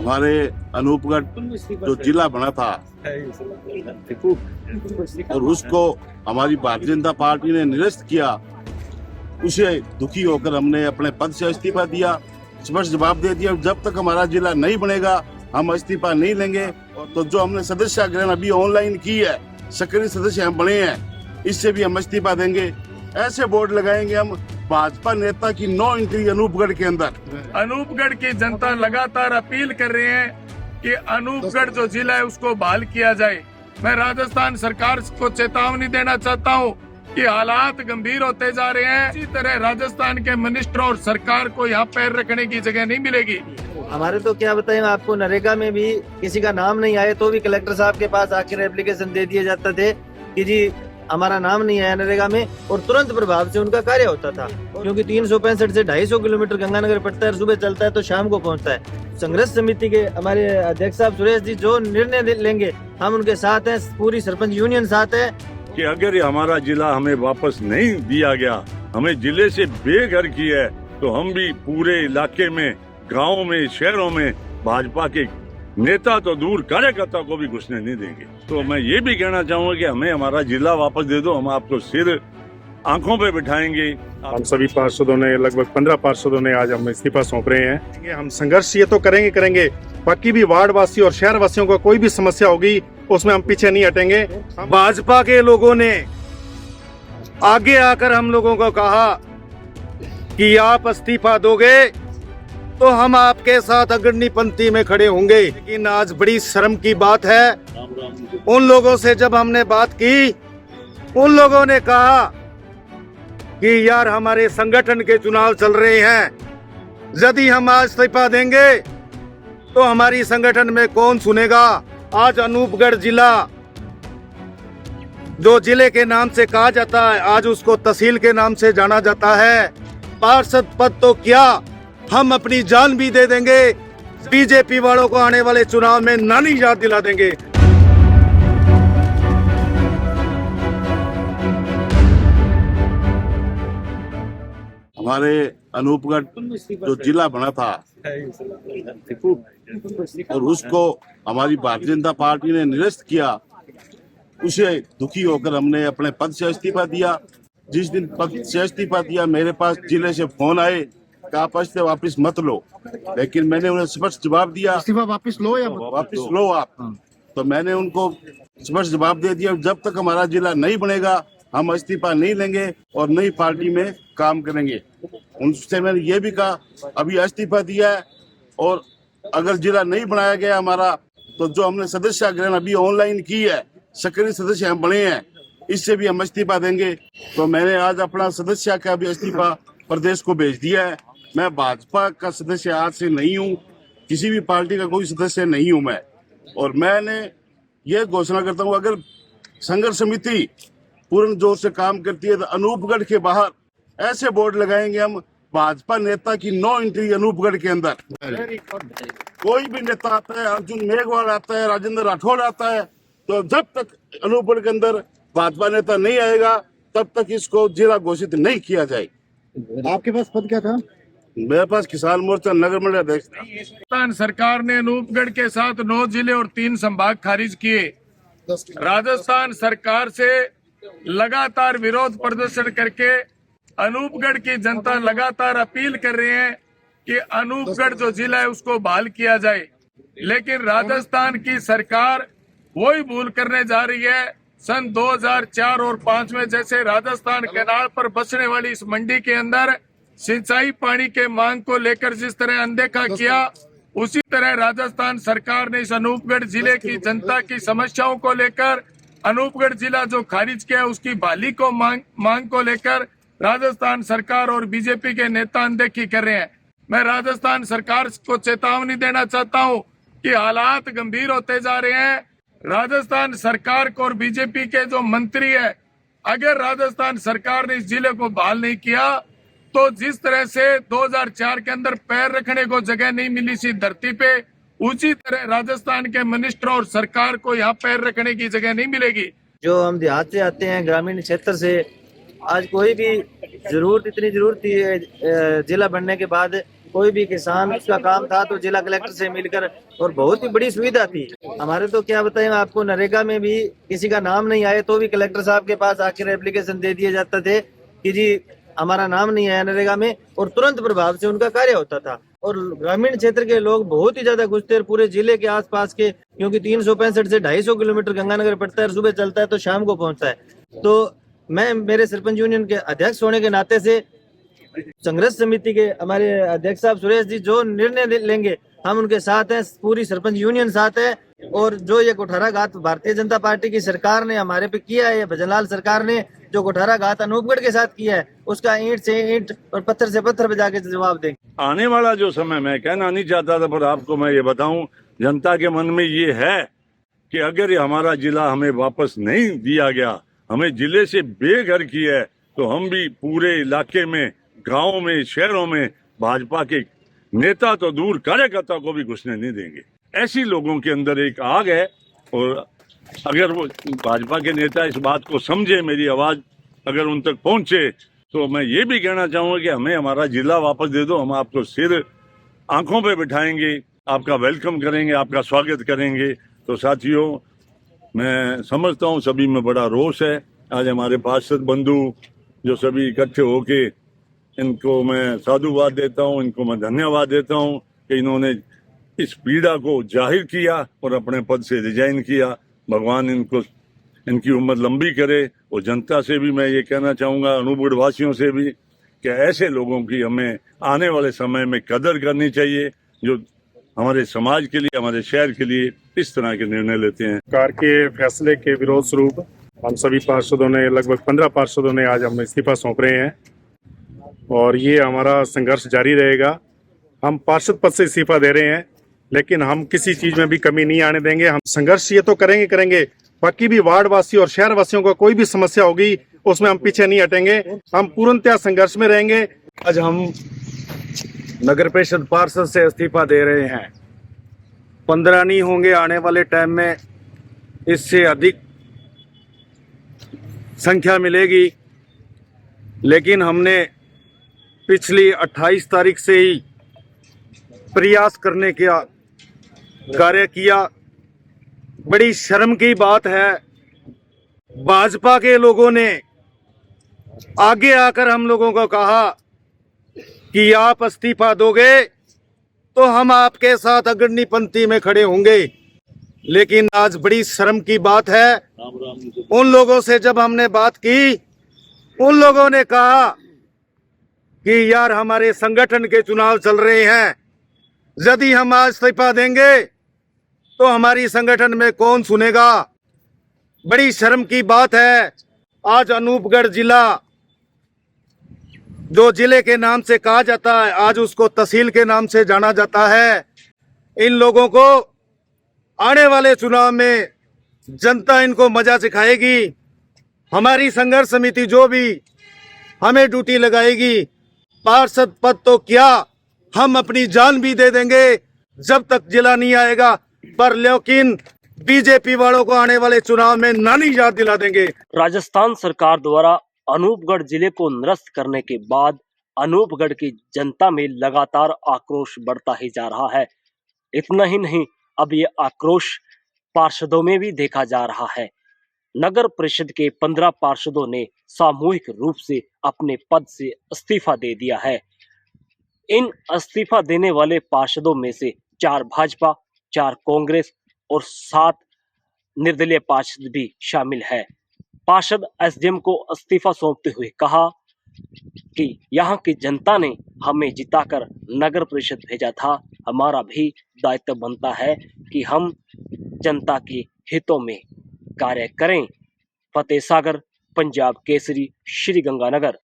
हमारे अनूपगढ़ जो जिला बना था और उसको हमारी भारतीय जनता पार्टी ने निरस्त किया, उसे दुखी होकर हमने अपने पद से इस्तीफा दिया। स्पष्ट जवाब दे दिया, जब तक हमारा जिला नहीं बनेगा हम इस्तीफा नहीं लेंगे। तो जो हमने सदस्य ग्रहण अभी ऑनलाइन की है, सक्रिय सदस्य हम बने हैं, इससे भी हम इस्तीफा देंगे। ऐसे बोर्ड लगाएंगे हम, भाजपा नेता की नो एंट्री अनूपगढ़ के अंदर। अनूपगढ़ की जनता लगातार अपील कर रहे हैं कि अनूपगढ़ जो जिला है उसको बहाल किया जाए। मैं राजस्थान सरकार को चेतावनी देना चाहता हूं कि हालात गंभीर होते जा रहे हैं। इसी तरह राजस्थान के मिनिस्टर और सरकार को यहाँ पैर रखने की जगह नहीं मिलेगी। हमारे तो क्या बताएं आपको, नरेगा में भी किसी का नाम नहीं आया तो भी कलेक्टर साहब के पास आकर एप्लीकेशन दे दिए जाते थे कि जी हमारा नाम नहीं आया नरेगा में, और तुरंत प्रभाव से उनका कार्य होता था। क्योंकि 365 से 250 किलोमीटर गंगानगर पड़ता है, सुबह चलता है तो शाम को पहुंचता है। संघर्ष समिति के हमारे अध्यक्ष साहब सुरेश जी जो निर्णय लेंगे हम उनके साथ हैं, पूरी सरपंच यूनियन साथ है। कि अगर हमारा जिला हमें वापस नहीं दिया गया, हमें जिले से बेघर किया है, तो हम भी पूरे इलाके में, गाँव में, शहरों में भाजपा के नेता तो दूर कार्यकर्ता को भी घुसने नहीं देंगे। तो मैं ये भी कहना चाहूँगा कि हमें हमारा जिला वापस दे दो, हम आपको सिर आंखों पे बिठाएंगे। हम सभी पार्षदों ने, लगभग 15 पार्षदों ने आज हम इस्तीफा सौंप रहे हैं। हम संघर्ष ये तो करेंगे, बाकी भी वार्ड वासी और शहर वासियों को कोई भी समस्या होगी उसमें हम पीछे नहीं हटेंगे। भाजपा के लोगों ने आगे आकर हम लोगों को कहा कि आप इस्तीफा दोगे तो हम आपके साथ अग्रणी पंक्ति में खड़े होंगे। लेकिन आज बड़ी शर्म की बात है, उन लोगों से जब हमने बात की, उन लोगों ने कहा कि यार हमारे संगठन के चुनाव चल रहे हैं, यदि हम आज इस्तीफा देंगे तो हमारी संगठन में कौन सुनेगा। आज अनूपगढ़ जिला जो जिले के नाम से कहा जाता है, आज उसको तहसील के नाम से जाना जाता है। पार्षद पद तो क्या, हम अपनी जान भी दे देंगे, बीजेपी वालों को आने वाले चुनाव में नानी याद दिला देंगे। हमारे अनूपगढ़ जो जिला बना था और उसको हमारी भारतीय जनता पार्टी ने निरस्त किया, उसे दुखी होकर हमने अपने पद से इस्तीफा दिया। जिस दिन पद से इस्तीफा दिया, मेरे पास जिले से फोन आए कि आप इस्तीफा वापिस मत लो, लेकिन मैंने उन्हें स्पष्ट जवाब दिया, इस्तीफा वापस लो या वापिस लो आप। तो मैंने उनको स्पष्ट जवाब दे दिया, जब तक हमारा जिला नहीं बनेगा हम इस्तीफा नहीं लेंगे और नई पार्टी में काम करेंगे। उनसे मैंने ये भी कहा, अभी इस्तीफा दिया है और अगर जिला नहीं बनाया गया हमारा, तो जो हमने सदस्य ग्रहण अभी ऑनलाइन की है, सक्रिय सदस्य हम बने हैं, इससे भी हम इस्तीफा देंगे। तो मैंने आज अपना सदस्य का भी इस्तीफा प्रदेश को भेज दिया है। मैं भाजपा का सदस्य आज से नहीं हूँ, किसी भी पार्टी का कोई सदस्य नहीं हूँ मैं। और मैंने ये घोषणा करता हूँ, अगर संघर्ष समिति पूर्ण जोर से काम करती है तो अनूपगढ़ के बाहर ऐसे बोर्ड लगाएंगे हम, भाजपा नेता की नो एंट्री अनूपगढ़ के अंदर। कोई भी नेता आता है, अर्जुन मेघवाल आता है, राजेंद्र राठौड़ आता है, तो जब तक अनूपगढ़ के अंदर भाजपा नेता नहीं आएगा तब तक इसको जिला घोषित नहीं किया जाएगा। आपके पास पद क्या था? मेरे पास किसान मोर्चा नगर मंडल अध्यक्ष था। राजस्थान सरकार ने अनूपगढ़ के साथ 9 जिले और 3 संभाग खारिज किए। राजस्थान सरकार से लगातार विरोध प्रदर्शन करके अनूपगढ़ की जनता लगातार अपील कर रहे हैं कि अनूपगढ़ जो जिला है उसको बहाल किया जाए। लेकिन राजस्थान की सरकार वही भूल करने जा रही है। सन 2004 और 5 में जैसे राजस्थान कैनाल पर बसने वाली इस मंडी के अंदर सिंचाई पानी के मांग को लेकर जिस तरह अनदेखा किया, उसी तरह राजस्थान सरकार ने इस अनूपगढ़ जिले की जनता की समस्याओं को लेकर अनूपगढ़ जिला जो खारिज किया उसकी बहाली को मांग को लेकर राजस्थान सरकार और बीजेपी के नेता अनदेखी कर रहे हैं। मैं राजस्थान सरकार को चेतावनी देना चाहता हूं कि हालात गंभीर होते जा रहे हैं। राजस्थान सरकार को और बीजेपी के जो मंत्री है, अगर राजस्थान सरकार ने इस जिले को बहाल नहीं किया तो जिस तरह से 2004 के अंदर पैर रखने को जगह नहीं मिली सी धरती पे, उसी तरह राजस्थान के मिनिस्टर और सरकार को यहाँ पैर रखने की जगह नहीं मिलेगी। जो हम देहात से आते हैं, ग्रामीण क्षेत्र से, आज कोई भी इतनी जरूरत थी जिला बनने के बाद कोई भी किसान उसका काम था तो जिला कलेक्टर से मिलकर, और बहुत ही बड़ी सुविधा थी हमारे। तो क्या बताएं आपको, नरेगा में भी किसी का नाम नहीं आए तो भी कलेक्टर साहब के पास आकर एप्लीकेशन दे दिए जाते थे कि जी हमारा नाम नहीं आया नरेगा में, और तुरंत प्रभाव से उनका कार्य होता था। और ग्रामीण क्षेत्र के लोग बहुत ही ज्यादा खुश थे, पूरे जिले के आसपास के, क्योंकि 365 से 250 किलोमीटर गंगानगर पड़ता है, सुबह चलता है तो शाम को पहुंचता है। तो मैं मेरे सरपंच यूनियन के अध्यक्ष होने के नाते से संघर्ष समिति के हमारे अध्यक्ष साहब सुरेश जी जो निर्णय लेंगे हम उनके साथ हैं, पूरी सरपंच यूनियन साथ है। और जो ये कुठाराघात भारतीय जनता पार्टी की सरकार ने हमारे पे किया है, भजनलाल सरकार ने जो कुठाराघात अनूपगढ़ के साथ किया है, उसका ईंट से ईंट और पत्थर से पत्थर बजा के जवाब देंगे। आने वाला जो समय मैं कहना नहीं चाहता था, पर आपको मैं ये बताऊं, जनता के मन में ये है कि अगर ये हमारा जिला हमें वापस नहीं दिया गया, हमें जिले से बेघर किया है, तो हम भी पूरे इलाके में, गाँव में, शहरों में भाजपा के नेता तो दूर, कार्यकर्ता को भी घुसने नहीं देंगे। ऐसी लोगों के अंदर एक आग है, और अगर वो भाजपा के नेता इस बात को समझे, मेरी आवाज अगर उन तक पहुंचे, तो मैं ये भी कहना चाहूंगा कि हमें हमारा जिला वापस दे दो। हम आपको सिर आंखों पे बिठाएंगे, आपका वेलकम करेंगे, आपका स्वागत करेंगे। तो साथियों, मैं समझता हूँ सभी में बड़ा रोष है। आज हमारे पार्षद बंधु जो सभी इकट्ठे होके, इनको मैं साधुवाद देता हूँ, इनको मैं धन्यवाद देता हूँ कि इन्होंने इस पीड़ा को जाहिर किया और अपने पद से रिजाइन किया। भगवान इनको, इनकी उम्र लंबी करे। और जनता से भी मैं ये कहना चाहूँगा, अनूपगढ़ वासियों से भी, कि ऐसे लोगों की हमें आने वाले समय में कदर करनी चाहिए जो हमारे समाज के लिए, हमारे शहर के लिए इस तरह के निर्णय लेते हैं। सरकार के फैसले के विरोध स्वरूप हम सभी पार्षदों ने, लगभग 15 पार्षदों ने आज हम इस्तीफा सौंप रहे हैं, और ये हमारा संघर्ष जारी रहेगा। हम पार्षद पद से इस्तीफा दे रहे हैं, लेकिन हम किसी चीज में भी कमी नहीं आने देंगे। हम संघर्ष ये तो करेंगे, बाकी भी वार्ड वासी और शहर वासियों को कोई भी समस्या होगी उसमें हम पीछे नहीं हटेंगे। हम पूर्णतः संघर्ष में रहेंगे। आज हम नगर परिषद पार्षद से इस्तीफा दे रहे हैं। 15 नहीं होंगे, आने वाले टाइम में इससे अधिक संख्या मिलेगी, लेकिन हमने पिछली 28 तारीख से ही प्रयास करने का कार्य किया। बड़ी शर्म की बात है, भाजपा के लोगों ने आगे आकर हम लोगों को कहा कि आप इस्तीफा दोगे तो हम आपके साथ अग्रणी पंक्ति में खड़े होंगे। लेकिन आज बड़ी शर्म की बात है, उन लोगों से जब हमने बात की, उन लोगों ने कहा कि यार हमारे संगठन के चुनाव चल रहे हैं, यदि हम आज इस्तीफा देंगे तो हमारी संगठन में कौन सुनेगा। बड़ी शर्म की बात है, आज अनूपगढ़ जिला जो जिले के नाम से कहा जाता है, आज उसको तहसील के नाम से जाना जाता है। इन लोगों को आने वाले चुनाव में जनता इनको मजा सिखाएगी। हमारी संघर्ष समिति जो भी हमें ड्यूटी लगाएगी, पार्षद पद तो क्या, हम अपनी जान भी दे देंगे जब तक जिला नहीं आएगा, पर लेकिन बीजेपी वालों को आने वाले चुनाव में नानी याद दिला देंगे। राजस्थान सरकार द्वारा अनूपगढ़ जिले को निरस्त करने के बाद अनूपगढ़ की जनता में लगातार आक्रोश बढ़ता ही जा रहा है। इतना ही नहीं, अब ये आक्रोश पार्षदों में भी देखा जा रहा है। नगर परिषद के 15 पार्षदों ने सामूहिक रूप से अपने पद से इस्तीफा दे दिया है। इन इस्तीफा देने वाले पार्षदों में से 4 भाजपा, 4 कांग्रेस और 7 निर्दलीय पार्षद भी शामिल है। पार्षद एसडीएम को इस्तीफा सौंपते हुए कहा कि यहाँ की जनता ने हमें जिताकर नगर परिषद भेजा था, हमारा भी दायित्व बनता है कि हम जनता के हितों में कार्य करें। फतेह सागर, पंजाब केसरी, श्री गंगानगर।